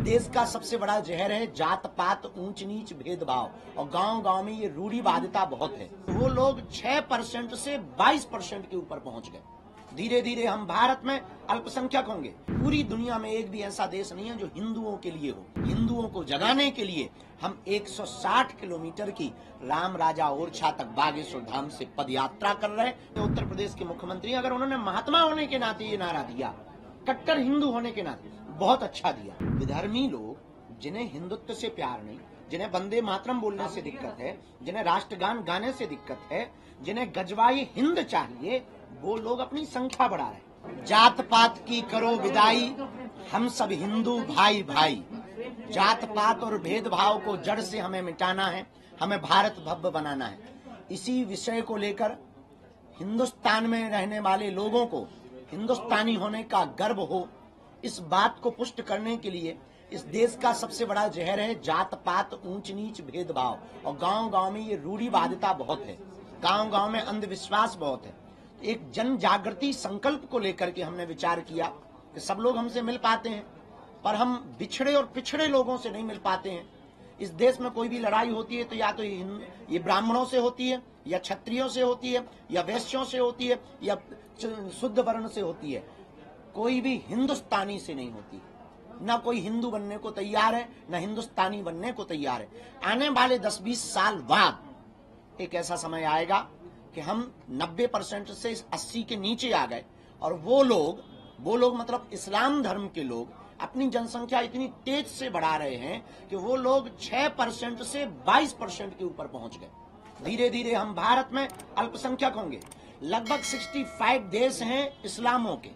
देश का सबसे बड़ा जहर है जात पात, ऊंच नीच, भेदभाव, और गांव गांव में ये रूढ़िवादिता बहुत है। वो लोग 6% से 22% के ऊपर पहुंच गए। धीरे धीरे हम भारत में अल्पसंख्यक होंगे। पूरी दुनिया में एक भी ऐसा देश नहीं है जो हिंदुओं के लिए हो। हिंदुओं को जगाने के लिए हम 160 किलोमीटर की राम राजा ओरछा तक बागेश्वर धाम से पदयात्रा कर रहे हैं। उत्तर प्रदेश के मुख्यमंत्री अगर उन्होंने महात्मा होने के नाते ये नारा दिया, कट्टर हिंदू होने के नाते, बहुत अच्छा दिया। विधर्मी लोग जिन्हें हिंदुत्व से प्यार नहीं, जिन्हें वंदे मातरम बोलने से दिक्कत है, जिन्हें राष्ट्रगान गाने से दिक्कत है, जिन्हें गजवाई हिंद चाहिए, वो लोग अपनी संख्या बढ़ा रहे हैं। जात पात की करो विदाई, हम सब हिंदू भाई भाई। जात पात और भेदभाव को जड़ से हमें मिटाना है, हमें भारत भव्य बनाना है। इसी विषय को लेकर हिंदुस्तान में रहने वाले लोगों को हिंदुस्तानी होने का गर्व हो, इस बात को पुष्ट करने के लिए इस देश का सबसे बड़ा जहर है जात पात, ऊंच नीच, भेदभाव, और गांव गांव में ये रूढ़िवादिता बहुत है। गांव गांव में अंधविश्वास बहुत है। एक जन जागृति संकल्प को लेकर के हमने विचार किया कि सब लोग हमसे मिल पाते हैं, पर हम बिछड़े और पिछड़े लोगों से नहीं मिल पाते हैं। इस देश में कोई भी लड़ाई होती है तो या तो ये ब्राह्मणों से होती है, या क्षत्रियों से होती है, या वैश्यों से होती है, या शुद्ध वर्ण से होती है। कोई भी हिंदुस्तानी से नहीं होती। न कोई हिंदू बनने को तैयार है, न हिंदुस्तानी बनने को तैयार है। आने वाले 10-20 साल बाद एक ऐसा समय आएगा कि हम 90% से 80 के नीचे आ गए, और वो लोग मतलब इस्लाम धर्म के लोग अपनी जनसंख्या इतनी तेज से बढ़ा रहे हैं कि वो लोग 6% से 22% के ऊपर पहुंच गए। धीरे धीरे हम भारत में अल्पसंख्यक होंगे। लगभग 65 देश हैं इस्लामों के,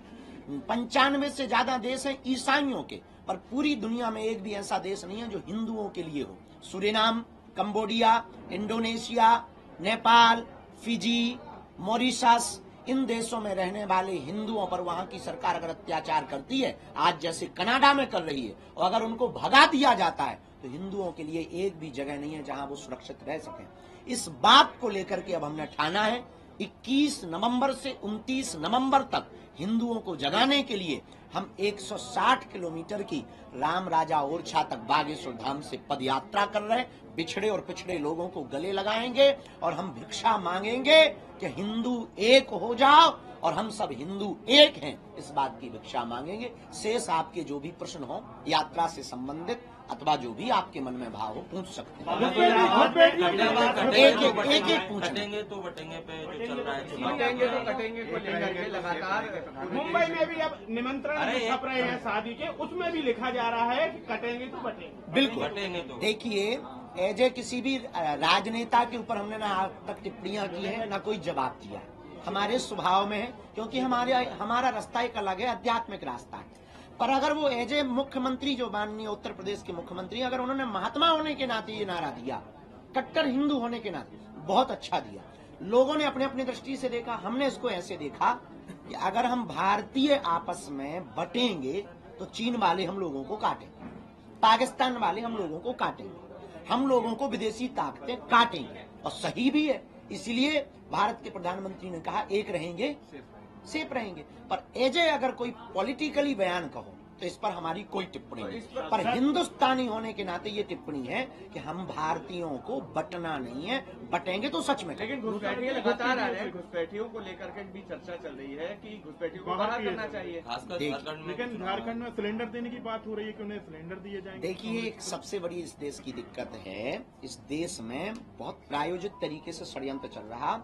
95 से ज्यादा देश हैं ईसाइयों के, पर पूरी दुनिया में एक भी ऐसा देश नहीं है जो हिंदुओं के लिए हो। Suriname, Cambodia, Indonesia, Nepal, Fiji, Mauritius, इन देशों में रहने वाले हिंदुओं पर वहां की सरकार अगर अत्याचार करती है, आज जैसे कनाडा में कर रही है, और अगर उनको भगा दिया जाता है, तो हिंदुओं के लिए एक भी जगह नहीं है जहां वो सुरक्षित रह सकें। इस बात को लेकर के अब हमने ठाना है 21 नवंबर से 29 नवंबर तक हिंदुओं को जगाने के लिए हम 160 किलोमीटर की राम राजा ओरछा तक बागेश्वर धाम से पदयात्रा कर रहे हैं। बिछड़े और पिछड़े लोगों को गले लगाएंगे और हम भिक्षा मांगेंगे कि हिंदू एक हो जाओ और हम सब हिंदू एक हैं, इस बात की भिक्षा मांगेंगे। शेष आपके जो भी प्रश्न हो यात्रा से संबंधित अथवा जो भी आपके मन में भाव हो पूछ सकते हैं। एक पूछेंगे तो बटेंगे पे जो चल रहा है, बटेंगे तो कटेंगे को लेकर लगातार मुंबई में भी अब निमंत्रण छप रहे हैं शादी के, उसमें भी लिखा जा रहा है कि कटेंगे तो बटेंगे। बिल्कुल बटेंगे। तो देखिए, एज ए किसी भी राजनेता के ऊपर हमने ना आज तक टिप्पणियां की है, ना कोई जवाब दिया है। हमारे स्वभाव में है, क्योंकि हमारा रास्ता एक अलग है, आध्यात्मिक रास्ता है। पर अगर वो एज ए मुख्यमंत्री, जो माननीय उत्तर प्रदेश के मुख्यमंत्री, अगर उन्होंने महात्मा होने के नाते ये नारा दिया, कट्टर हिंदू होने के नाते, बहुत अच्छा दिया। लोगों ने अपने अपनी दृष्टि से देखा, हमने इसको ऐसे देखा कि अगर हम भारतीय आपस में बटेंगे तो चीन वाले हम लोगों को काटेंगे, पाकिस्तान वाले हम लोगों को काटेंगे, हम लोगों को विदेशी ताकतें काटेंगे, और सही भी है। इसलिए भारत के प्रधानमंत्री ने कहा एक रहेंगे सेफ रहेंगे। पर एजे अगर कोई पॉलिटिकली बयान कहो तो इस पर हमारी कोई टिप्पणी नहीं, पर हिंदुस्तानी होने के नाते ये टिप्पणी है कि हम भारतीयों को बटना नहीं है, बटेंगे तो सच में। लेकिन घुसपैठिए लगातार आ रहे हैं, घुसपैठियों को लेकर के भी चर्चा चल रही है कि घुसपैठियों को बाहर करना चाहिए। लेकिन झारखंड में सिलेंडर देने की बात हो रही है कि उन्हें सिलेंडर दिए जाएंगे। देखिए, एक सबसे बड़ी इस देश की दिक्कत है, इस देश में बहुत प्रायोजित तरीके से षड्यंत्र चल रहा।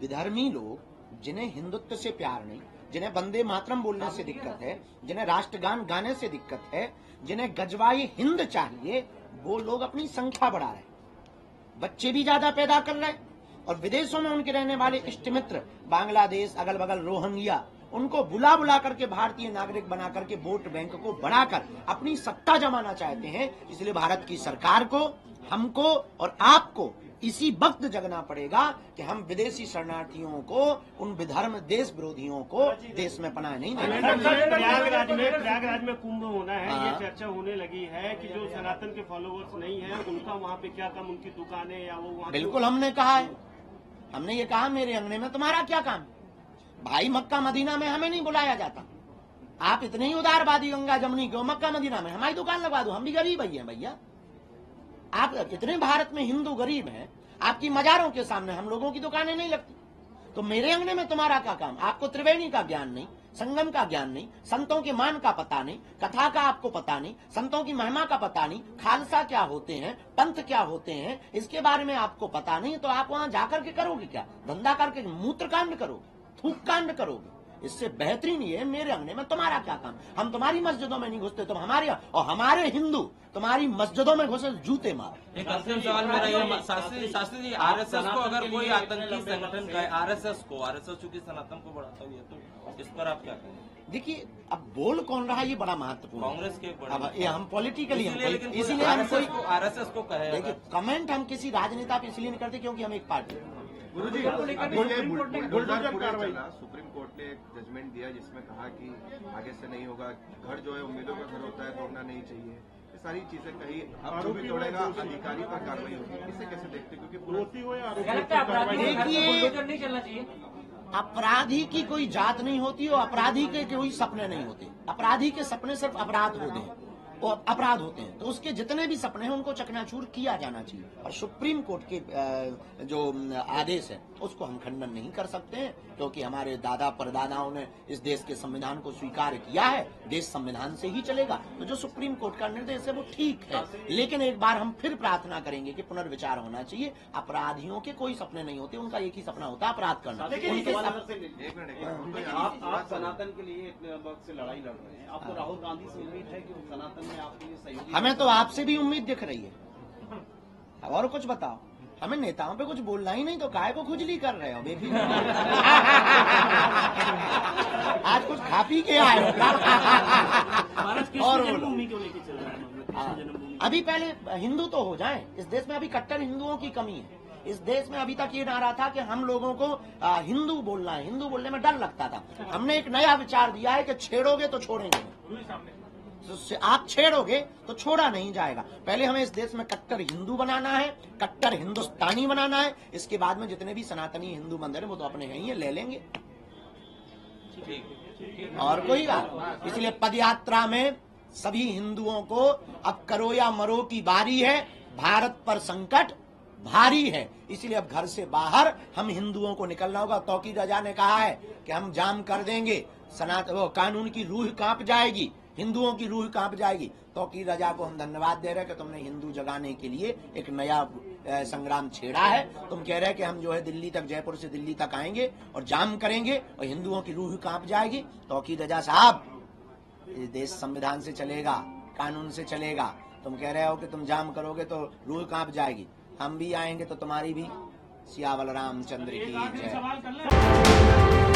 विधर्मी लोग जिन्हें हिंदुत्व से प्यार नहीं, जिन्हें वंदे मातरम बोलने से दिक्कत है, जिन्हें राष्ट्रगान गाने से दिक्कत है, जिन्हें गजवाई हिंद चाहिए, वो लोग अपनी संख्या बढ़ा रहे हैं। बच्चे भी ज्यादा पैदा कर रहे हैं, और विदेशों में उनके रहने वाले इष्ट मित्र, बांग्लादेश, अगल बगल रोहिंग्या, उनको बुला बुला करके भारतीय नागरिक बना करके वोट बैंक को बढ़ाकर अपनी सत्ता जमाना चाहते हैं। इसलिए भारत की सरकार को, हमको और आपको इसी वक्त जगना पड़ेगा कि हम विदेशी शरणार्थियों को, उन विधर्म देश विरोधियों को देश में पनाह नहीं देंगे। प्रयागराज में कुंभ होना है, ये चर्चा होने लगी है कि जो सनातन के फॉलोअर्स नहीं है उनका वहाँ पे क्या काम, उनकी दुकानें या वो वहाँ। बिल्कुल हमने कहा है, हमने ये कहा मेरे अंगने में तुम्हारा क्या काम। भाई, मक्का मदीना में हमें नहीं बुलाया जाता, आप इतने ही उदारवादी गंगा जमुनी क्यों, मक्का मदीना में हमारी दुकान लगवा दो, हम भी गरीब ही हैं भैया। आप इतने भारत में हिंदू गरीब हैं, आपकी मजारों के सामने हम लोगों की दुकानें नहीं लगती। तो मेरे अंगने में तुम्हारा क्या काम? आपको त्रिवेणी का ज्ञान नहीं, संगम का ज्ञान नहीं, संतों के मान का पता नहीं, कथा का आपको पता नहीं, संतों की महिमा का पता नहीं, खालसा क्या होते हैं, पंथ क्या होते हैं, इसके बारे में आपको पता नहीं। तो आप वहां जाकर के करोगे क्या? धंधा करके मूत्र कांड करोगे, थूक कांड करोगे? इससे बेहतरीन ये है, मेरे अंगने में तुम्हारा क्या काम? हम तुम्हारी मस्जिदों में नहीं घुसते, तुम हमारे, और हमारे हिंदू तुम्हारी मस्जिदों में घुसे जूते मारो। एक अंतिम सवाल मेरा ये, शास्त्री जी, आरएसएस को अगर कोई आतंकी संगठन कहे, आरएसएस चूंकि सनातन को बढ़ाता हुआ, तो इस पर आप क्या कहेंगे? देखिए, अब बोल कौन रहा है ये बड़ा महत्वपूर्ण है। कांग्रेस के अब ये हम पॉलिटिकली, इसीलिए हम कोई आरएसएस को कहे। देखिए, कमेंट हम किसी राजनेता पे इसलिए नहीं करते क्योंकि हम एक पार्टी हैं। गुरुजी, बुलडोजर कार्रवाई, सुप्रीम कोर्ट ने एक जजमेंट दिया जिसमें कहा कि आगे से नहीं होगा, घर जो है उम्मीदों का घर होता है, तोड़ना नहीं चाहिए, ये सारी चीजें कही। अब जो भी तोड़ेगा अधिकारी पर कार्रवाई होगी, इसे कैसे देखते? क्योंकि दोषी हो या देखिए, अपराधी की कोई जात नहीं होती और अपराधी के कोई सपने नहीं होते। अपराधी के सपने सिर्फ अपराध होते हैं, वो अपराध होते हैं। तो उसके जितने भी सपने हैं उनको चकनाचूर किया जाना चाहिए। और सुप्रीम कोर्ट के जो आदेश है उसको हम खंडन नहीं कर सकते हैं, क्योंकि हमारे दादा परदादाओं ने इस देश के संविधान को स्वीकार किया है। देश संविधान से ही चलेगा। तो जो सुप्रीम कोर्ट का निर्देश है वो ठीक है, लेकिन एक बार हम फिर प्रार्थना करेंगे कि पुनर्विचार होना चाहिए। अपराधियों के कोई सपने नहीं होते, उनका एक ही सपना होता है अपराध करना। आप सनातन के लिए इतने वक्त से लड़ाई लड़ रहे हैं, आपको राहुल गांधी से उम्मीद है कि वो सनातन में आपके लिए सहयोगी? हमें तो आपसे भी उम्मीद दिख रही है। और कुछ बताओ, हमें नेताओं पे कुछ बोलना ही नहीं तो काहे को खुजली कर रहे हो बेफिक्र? आज कुछ खा पी के आए हो। और जन्मभूमि क्यों लेके चल रहा है मामला? जन्मभूमि अभी पहले हिंदू तो हो जाएं। इस देश में अभी कट्टर हिंदुओं की कमी है। इस देश में अभी तक ये नारा था कि हम लोगों को हिंदू बोलना है, हिंदू बोलने में डर लगता था। हमने एक नया विचार दिया है कि छेड़ोगे तो छोड़ेंगे, तो आप छेड़ोगे तो छोड़ा नहीं जाएगा। पहले हमें इस देश में कट्टर हिंदू बनाना है, कट्टर हिंदुस्तानी बनाना है। इसके बाद में जितने भी सनातनी हिंदू मंदिर है वो तो अपने हैं ही, ले लेंगे। और कोई बात। इसलिए पदयात्रा में सभी हिंदुओं को अब करो या मरो की बारी है। भारत पर संकट भारी है, इसलिए अब घर से बाहर हम हिंदुओं को निकलना होगा। तौकीर रजा ने कहा है कि हम जाम कर देंगे, वो कानून की रूह कांप जाएगी, हिंदुओं की रूह कांप जाएगी। तौकीर रजा को हम धन्यवाद दे रहे हैं कि तुमने हिंदू जगाने के लिए एक नया संग्राम छेड़ा है। तुम कह रहे हैं कि हम जो है दिल्ली तक, जयपुर से दिल्ली तक आएंगे और जाम करेंगे और हिंदुओं की रूह कांप जाएगी। तौकीर रजा साहब, ये देश संविधान से चलेगा, कानून से चलेगा। तुम कह रहे हो कि तुम जाम करोगे तो रूह कांप जाएगी। हम भी आएंगे तो तुम्हारी भी। सियावल रामचंद्र की जय।